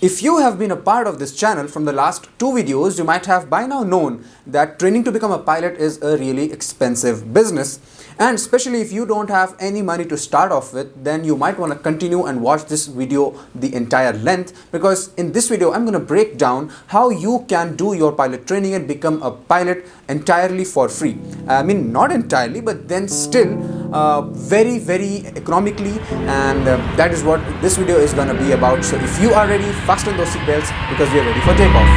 If you have been a part of this channel from the last two videos, you might have by now known that training to become a pilot is a really expensive business. And especially if you don't have any money to start off with, then you might want to continue and watch this video the entire length, because in this video I'm going to break down how you can do your pilot training and become a pilot entirely for free. I mean, not entirely, but then still very economically, and that is what this video is going to be about. So if you are ready, fasten those seatbelts because we are ready for takeoff.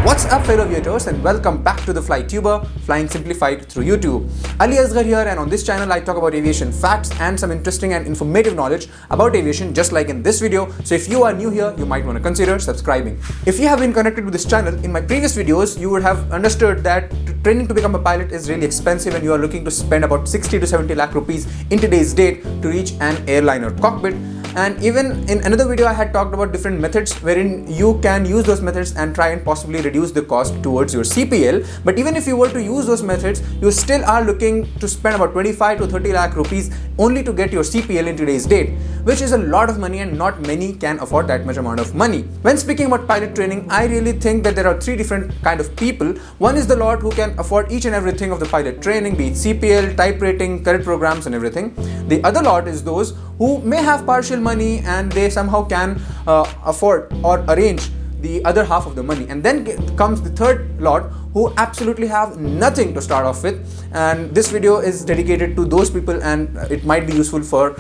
What's up, fellow viewers, and welcome back to the FlyTuber, Flying Simplified through YouTube. Ali Asghar here, and on this channel I talk about aviation facts and some interesting and informative knowledge about aviation, just like in this video. So if you are new here, you might want to consider subscribing. If you have been connected with this channel in my previous videos, you would have understood that training to become a pilot is really expensive, and you are looking to spend about 60 to 70 lakh rupees in today's date to reach an airliner cockpit. And even in another video I had talked about different methods wherein you can use those methods and try and possibly reduce the cost towards your CPL. But even if you were to use those methods, you still are looking to spend about 25 to 30 lakh rupees only to get your CPL in today's date, which is a lot of money, and not many can afford that much amount of money. When speaking about pilot training, I really think that there are three different kind of people. One is the lot who can afford each and everything of the pilot training, be it CPL, type rating, credit programs and everything. The other lot is those who may have partial money and they somehow can afford or arrange the other half of the money. And then comes the third lot who absolutely have nothing to start off with, and this video is dedicated to those people, and it might be useful for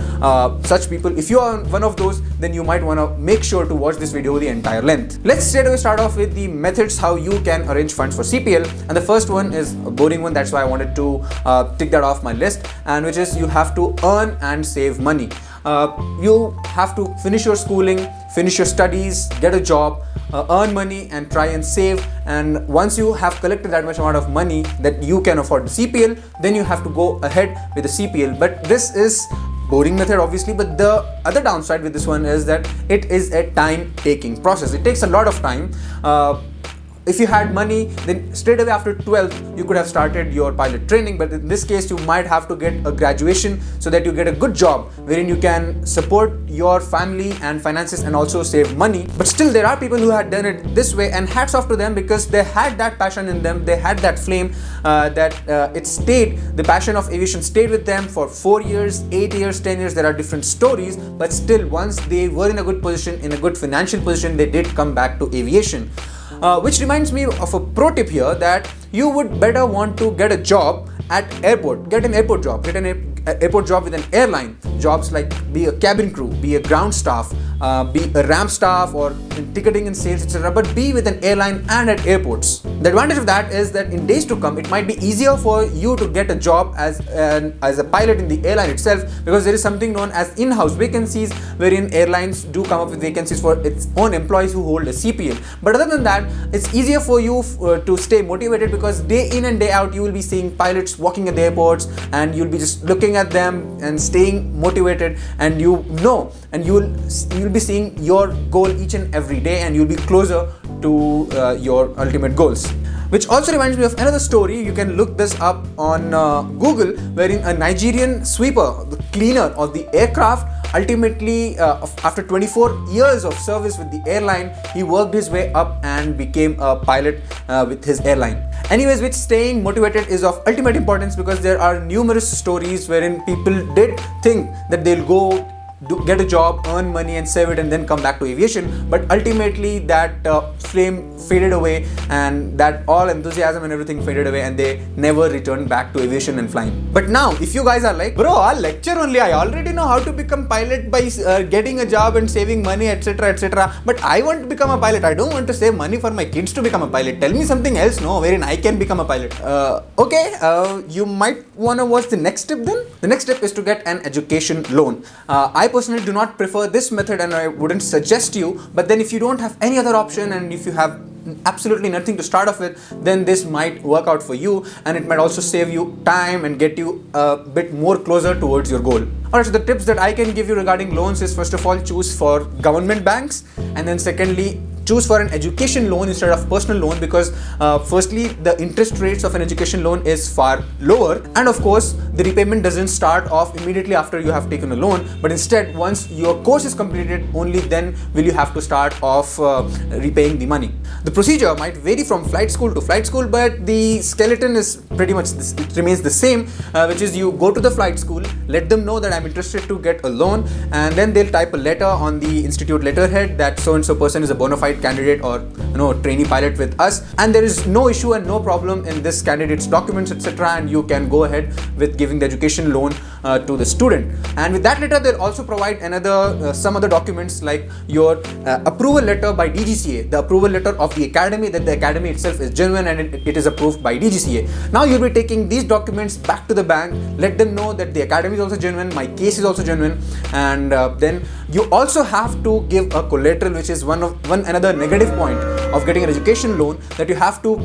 such people. If you are one of those, then you might want to make sure to watch this video the entire length. Let's straight away start off with the methods how you can arrange funds for CPL, and the first one is a boring one. That's why I wanted to tick that off my list, and which is you have to earn and save money. You have to finish your schooling, finish your studies, get a job, earn money and try and save, and once you have collected that much amount of money that you can afford the CPL, then you have to go ahead with the CPL. But this is boring method obviously, but the other downside with this one is that it is a time-taking process. It takes a lot of time. If you had money, then straight away after 12th you could have started your pilot training, but in this case you might have to get a graduation so that you get a good job wherein you can support your family and finances and also save money. But still there are people who had done it this way, and hats off to them, because they had that passion in them, they had that flame, it stayed, the passion of aviation stayed with them for 4 years, 8 years, 10 years. There are different stories, but still once they were in a good position, in a good financial position, they did come back to aviation. Which reminds me of a pro tip here, that you would better want to get a job at airport, get an airport job, get an airport job with an airline. Jobs like be a cabin crew, be a ground staff, be a ramp staff, or in ticketing and sales, etc. But be with an airline and at airports. The advantage of that is that in days to come, it might be easier for you to get a job as a pilot in the airline itself, because there is something known as in-house vacancies, wherein airlines do come up with vacancies for its own employees who hold a CPL. But other than that, it's easier for you to stay motivated, because day in and day out you will be seeing pilots walking at the airports, and you'll be just looking at them and staying motivated, and you'll be seeing your goal each and every day, and you'll be closer to your ultimate goals. Which also reminds me of another story. You can look this up on Google, wherein a Nigerian sweeper, the cleaner of the aircraft, ultimately after 24 years of service with the airline, he worked his way up and became a pilot with his airline. Anyways, which staying motivated is of ultimate importance, because there are numerous stories wherein people did think that they'll go get a job, earn money and save it, and then come back to aviation, but ultimately that flame faded away, and that all enthusiasm and everything faded away, and they never returned back to aviation and flying. But now if you guys are like, bro, I'll lecture only, I already know how to become pilot by getting a job and saving money, etc, etc, but I want to become a pilot, I don't want to save money for my kids to become a pilot, tell me something else, no, wherein I can become a pilot. You might want to watch the next step then. The next step is to get an education loan. I personally do not prefer this method, and I wouldn't suggest you, but then if you don't have any other option, and if you have absolutely nothing to start off with, then this might work out for you, and it might also save you time and get you a bit more closer towards your goal. Alright, so the tips that I can give you regarding loans is, first of all, choose for government banks, and then secondly, choose for an education loan instead of personal loan, because firstly, the interest rates of an education loan is far lower, and of course the repayment doesn't start off immediately after you have taken a loan, but instead once your course is completed, only then will you have to start off repaying the money. The procedure might vary from flight school to flight school, but the skeleton is pretty much this, it remains the same, which is you go to the flight school, let them know that I'm interested to get a loan, and then they'll type a letter on the institute letterhead that so and so person is a bona fide candidate or trainee pilot with us, and there is no issue and no problem in this candidate's documents, etc., and you can go ahead with giving the education loan to the student. And with that letter, they'll also provide some other documents like your approval letter by DGCA, the approval letter of the academy, that the academy itself is genuine and it is approved by DGCA. Now you'll be taking these documents back to the bank, let them know that the academy is also genuine, my case is also genuine, and then you also have to give a collateral, which is one another negative point of getting an education loan, that you have to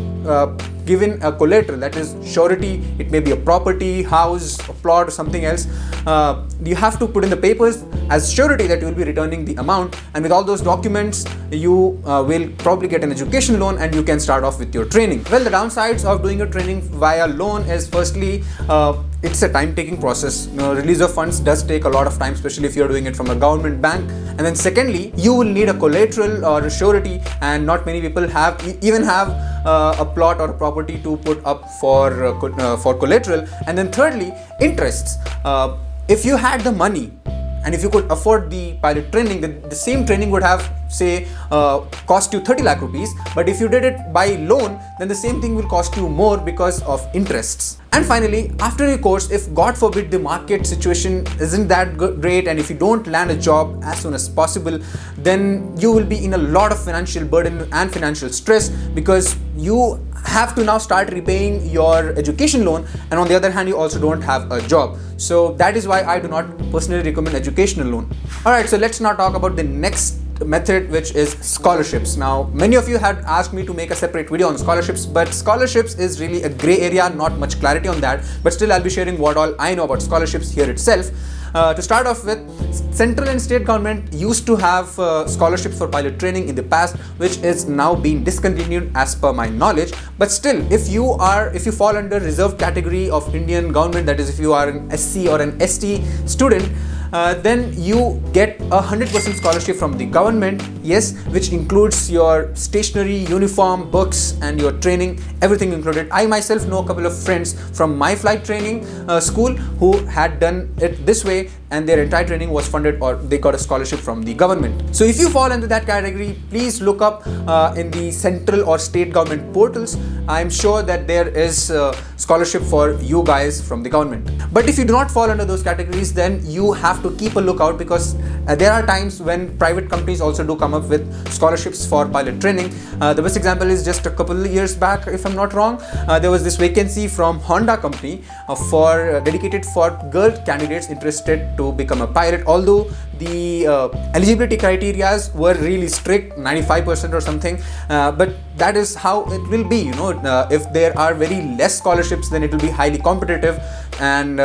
give in a collateral, that is surety. It may be a property, house, a plot, or something else. You have to put in the papers as surety that you will be returning the amount, and with all those documents you will probably get an education loan and you can start off with your training. Well, the downsides of doing your training via loan is, firstly, it's a time-taking process. Release of funds does take a lot of time, especially if you're doing it from a government bank. And then secondly, you will need a collateral or a surety, and not many people even have a plot or a property to put up for collateral. And then thirdly, interests. If you had the money and if you could afford the pilot training, the same training would have, say, cost you 30 lakh rupees, but if you did it by loan, then the same thing will cost you more because of interests. And finally, after your course, if God forbid the market situation isn't that great, and if you don't land a job as soon as possible, then you will be in a lot of financial burden and financial stress, because you have to now start repaying your education loan, and on the other hand, you also don't have a job. So that is why I do not personally recommend educational loan. Alright, so let's now talk about the next method, which is scholarships. Now, many of you had asked me to make a separate video on scholarships, but scholarships is really a gray area, not much clarity on that, but still I'll be sharing what all I know about scholarships here itself. To start off with, central and state government used to have scholarships for pilot training in the past, which is now being discontinued as per my knowledge. But still, if you fall under reserved category of Indian government, that is if you are an SC or an ST student, then you get 100% scholarship from the government, yes, which includes your stationery, uniform, books, and your training, everything included. I myself know a couple of friends from my flight training school who had done it this way, and their entire training was funded, or they got a scholarship from the government. So if you fall into that category, please look up in the central or state government portals. I'm sure that there is scholarship for you guys from the government. But if you do not fall under those categories, then you have to keep a lookout, because there are times when private companies also do come up with scholarships for pilot training. The best example is just a couple of years back, if I'm not wrong, there was this vacancy from Honda company dedicated for girl candidates interested to become a pilot, although the eligibility criteria were really strict, 95% or something, but that is how it will be. If there are very less scholarships, then it will be highly competitive, and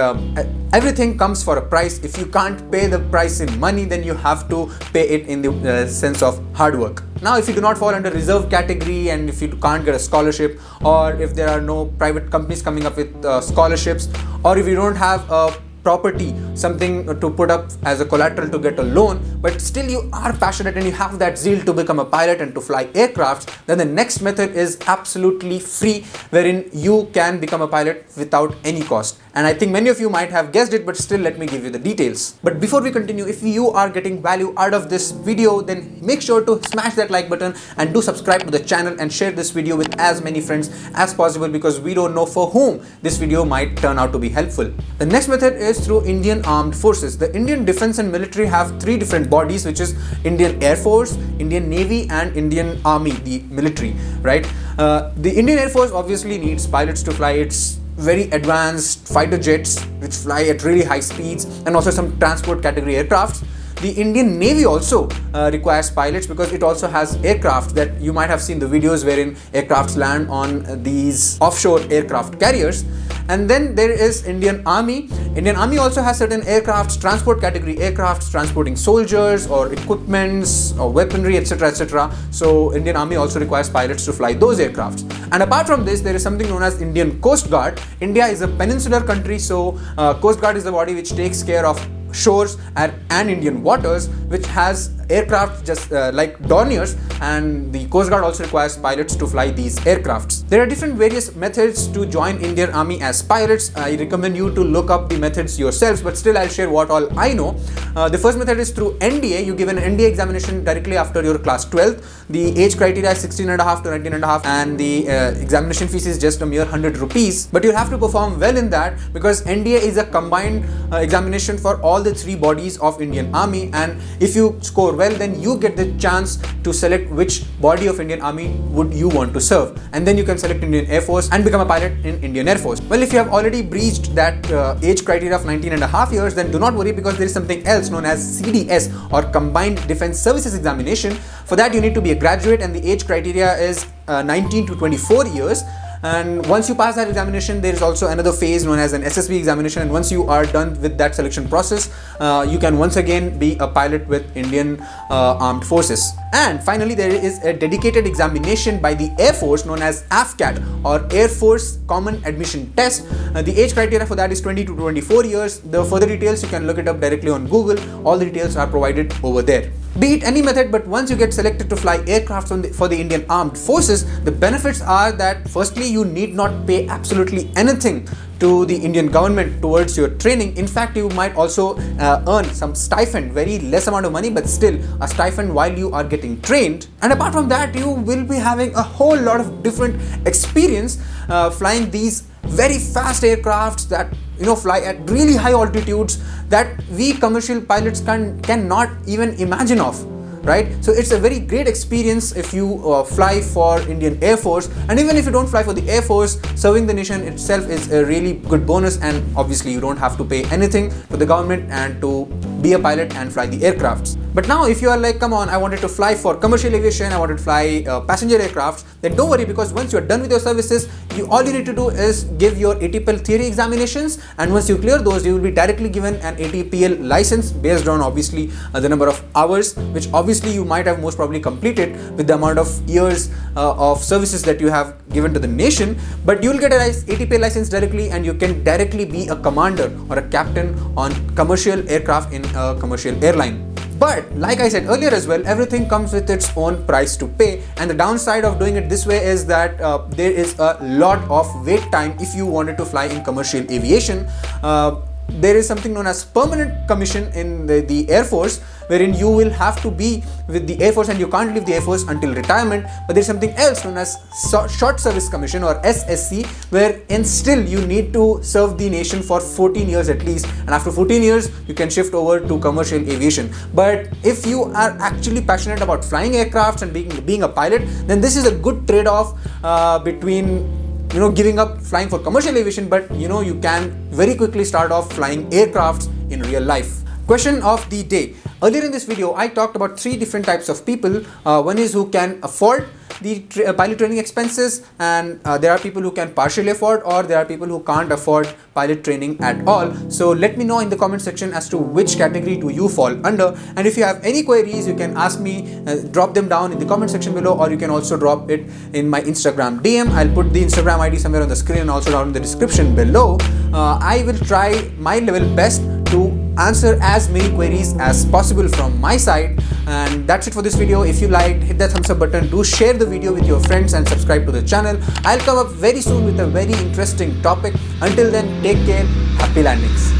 everything comes for a price. If you can't pay the price in money, then you have to pay it in the sense of hard work. Now, if you do not fall under reserve category, and if you can't get a scholarship, or if there are no private companies coming up with scholarships, or if you don't have a property, something to put up as a collateral to get a loan, but still you are passionate and you have that zeal to become a pilot and to fly aircrafts, then the next method is absolutely free, wherein you can become a pilot without any cost. And I think many of you might have guessed it, but still let me give you the details. But before we continue, if you are getting value out of this video, then make sure to smash that like button and do subscribe to the channel and share this video with as many friends as possible, because we don't know for whom this video might turn out to be helpful. The next method is through Indian Armed Forces. The Indian Defense and Military have three different bodies, which is Indian Air Force, Indian Navy, and Indian Army, the military, right? The Indian Air Force obviously needs pilots to fly its very advanced fighter jets which fly at really high speeds, and also some transport category aircrafts. The Indian Navy also requires pilots because it also has aircraft that you might have seen the videos wherein aircrafts land on these offshore aircraft carriers. And then there is Indian Army. Indian Army also has certain aircrafts, transport category aircrafts transporting soldiers or equipments or weaponry, etc., etc. So Indian Army also requires pilots to fly those aircrafts. And apart from this, there is something known as Indian Coast Guard. India is a peninsular country, so Coast Guard is the body which takes care of shores and Indian waters, which has aircraft just like Dorniers, and the Coast Guard also requires pilots to fly these aircrafts. There are different various methods to join Indian Army as pilots. I recommend you to look up the methods yourselves, but still I'll share what all I know. The first method is through NDA. You give an NDA examination directly after your class 12th. The age criteria is 16.5 to 19.5, and the examination fees is just a mere 100 rupees. But you'll have to perform well in that because NDA is a combined examination for all the three bodies of Indian Army, and if you score well, then you get the chance to select which body of Indian Army would you want to serve, and then you can select Indian Air Force and become a pilot in Indian Air Force. Well, if you have already breached that age criteria of 19.5 years, then do not worry because there is something else known as CDS or Combined Defense Services Examination. For that you need to be a graduate, and the age criteria is 19 to 24 years. And once you pass that examination, there is also another phase known as an SSB examination, and once you are done with that selection process, you can once again be a pilot with Indian Armed Forces. And finally, there is a dedicated examination by the Air Force known as AFCAT or Air Force Common Admission Test. The age criteria for that is 20 to 24 years. The further details you can look it up directly on Google. All the details are provided over there. Be it any method, but once you get selected to fly aircraft for the Indian Armed Forces, the benefits are that firstly, you need not pay absolutely anything to the Indian government towards your training. In fact, you might also earn some stipend, very less amount of money, but still a stipend while you are getting trained. And apart from that, you will be having a whole lot of different experience flying these very fast aircrafts that fly at really high altitudes that we commercial pilots cannot even imagine of. Right? So it's a very great experience if you fly for Indian Air Force, and even if you don't fly for the Air Force, serving the nation itself is a really good bonus, and obviously you don't have to pay anything to the government and to be a pilot and fly the aircrafts. But now if you are like, come on, I wanted to fly for commercial aviation, I wanted to fly passenger aircrafts, then don't worry, because once you're done with your services, all you need to do is give your ATPL theory examinations, and once you clear those, you will be directly given an ATPL license based on obviously the number of hours, which obviously you might have most probably completed with the amount of years of services that you have given to the nation. But you will get a ATPL license directly, and you can directly be a commander or a captain on commercial aircraft in a commercial airline. But like I said earlier as well, everything comes with its own price to pay, and the downside of doing it this way is that there is a lot of wait time if you wanted to fly in commercial aviation. There is something known as permanent commission in the Air Force, wherein you will have to be with the Air Force and you can't leave the Air Force until retirement. But there's something else known as Short Service Commission or SSC, wherein still you need to serve the nation for 14 years at least, and after 14 years you can shift over to commercial aviation. But if you are actually passionate about flying aircrafts and being a pilot, then this is a good trade-off between giving up flying for commercial aviation, but you can very quickly start off flying aircrafts in real life. Question of the day. Earlier in this video, I talked about 3 different types of people. One is who can afford the pilot training expenses, and there are people who can partially afford, or there are people who can't afford pilot training at all. So let me know in the comment section as to which category do you fall under, and if you have any queries, you can ask me, drop them down in the comment section below, or you can also drop it in my Instagram DM. I'll put the Instagram ID somewhere on the screen and also down in the description below. I will try my level best to answer as many queries as possible from my side. And that's it for this video. If you liked, hit that thumbs up button, do share the video with your friends and subscribe to the channel. I'll come up very soon with a very interesting topic. Until then, take care, happy landings.